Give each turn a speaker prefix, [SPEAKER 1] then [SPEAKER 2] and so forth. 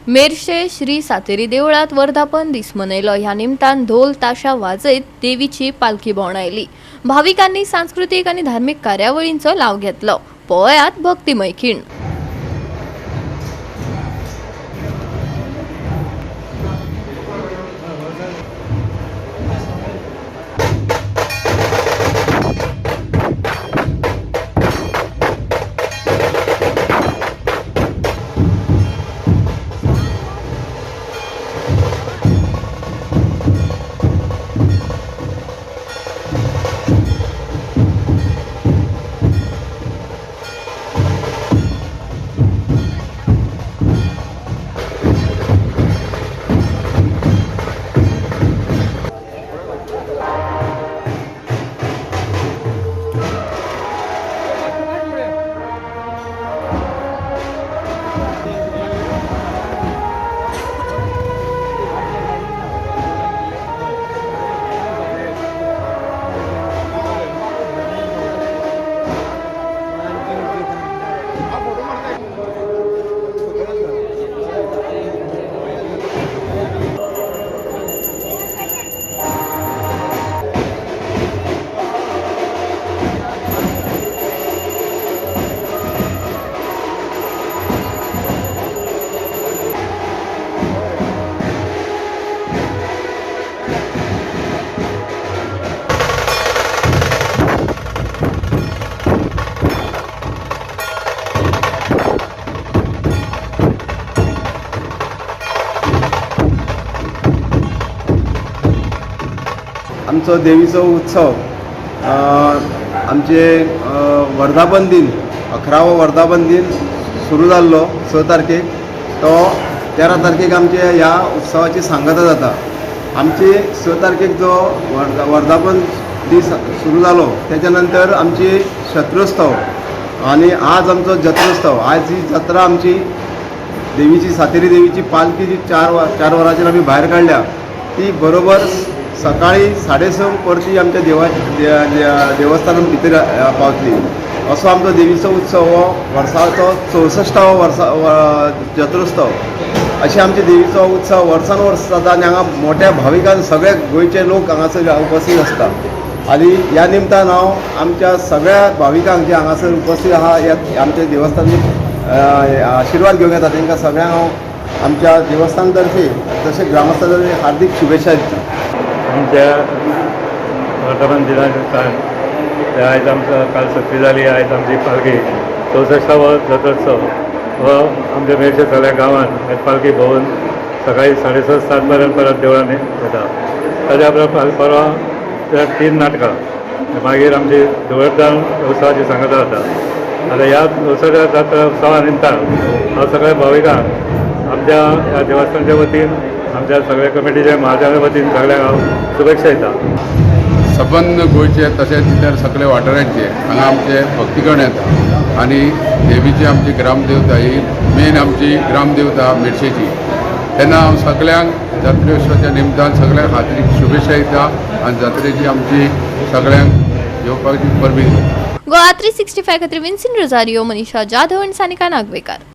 [SPEAKER 1] मेर्शे श्री सातेरी देवळात वर्धापन दीस मनयलो. ह्या निमतान ढोल ताशा वाजयत देवीची पालखी भोंवडायली. भाविकांनी सांस्कृतिक आणि धार्मिक कार्यावळींचो लाव घेतलो. पळयात भक्तिमय खीण.
[SPEAKER 2] आमचो देवीचो उत्सव आमचे वर्धापन दिन 11वो वर्धापन दिन सुरू जाल्लो 6 तारखेक. तो 13 तारखेक आमचे ह्या उत्सवाची सांगता जाता. आमची 6 तारखेक जो वर्धापन दीस सुरू जालो त्याच्या नंतर आमची शत्रोत्सव आणि आज आमचो जत्रोत्सव. आज ही जत्रा आमची देवीची सातेरी देवीची पालखी जी 4 वरांचेर आमी भायर काडल्या ती बरोबर सकाळी 6:30 परती आमच्या देवस्थानान भितर पावतली. असो आमचो देवीचो उत्सव हो वर्साचो 64वो जत्रोत्सव. अशें आमचे देवीचो उत्सव वर्सान वर्स जाता आनी हांगा मोठ्या भाविकान सगळे गोंयचे लोक हांगासर उपस्थित आसता. आनी ह्या निमतान हांव आमच्या सगळ्या भाविकांक जे हांगासर उपस्थित आहा आमच्या देवस्थानान आशिर्वाद घेवंक येता तांकां सगळ्यांक हांव आमच्या देवस्थान तर्फे तशें ग्रामस्था तर्फे हार्दिक शुभेच्छा दिता.
[SPEAKER 3] आमच्या वर्धापन दिनाच्या आयज आमकां काल सक्ती जाली. आयज आमची पालखी 64वो जत्रोत्सव हो आमच्या मेर्शे सगळ्या गांवांत आयज पालखी भोंवून सकाळी 6:30-7 पर्यंत परत देवळान वता. ताच्या उपरांत परवा 3 नाटकां मागीर आमची देवळान उत्सवाची सांगता जाता. आतां ह्या उत्सवा निमतान हांव सगळ्या भाविकांक आमच्या ह्या देवस्थानाच्या वतीन आमच्या सगळ्या कमिटीच्या महाजनाच्या वतीन सगळ्यांक हांव शुभेच्छा दिता.
[SPEAKER 4] सबंद गोंयचे तशेंच इतर सगळे वाठारांचे हांगा आमचे भक्तीगण येता आनी देवीची आमची ग्रामदेवता ही मेन आमची ग्रामदेवता मेर्शेची. तेन्ना हांव सगळ्यांक जत्रोत्सवाच्या निमतान सगळ्यांक हार्दिक शुभेच्छा दिता आनी जात्रेची आमची सगळ्यांक येवपाची परबी दिता.
[SPEAKER 1] गोवा 365 खातीर विन्सिन रोजारियो, मनीषा जाधव आनी सानिका नागवेकर.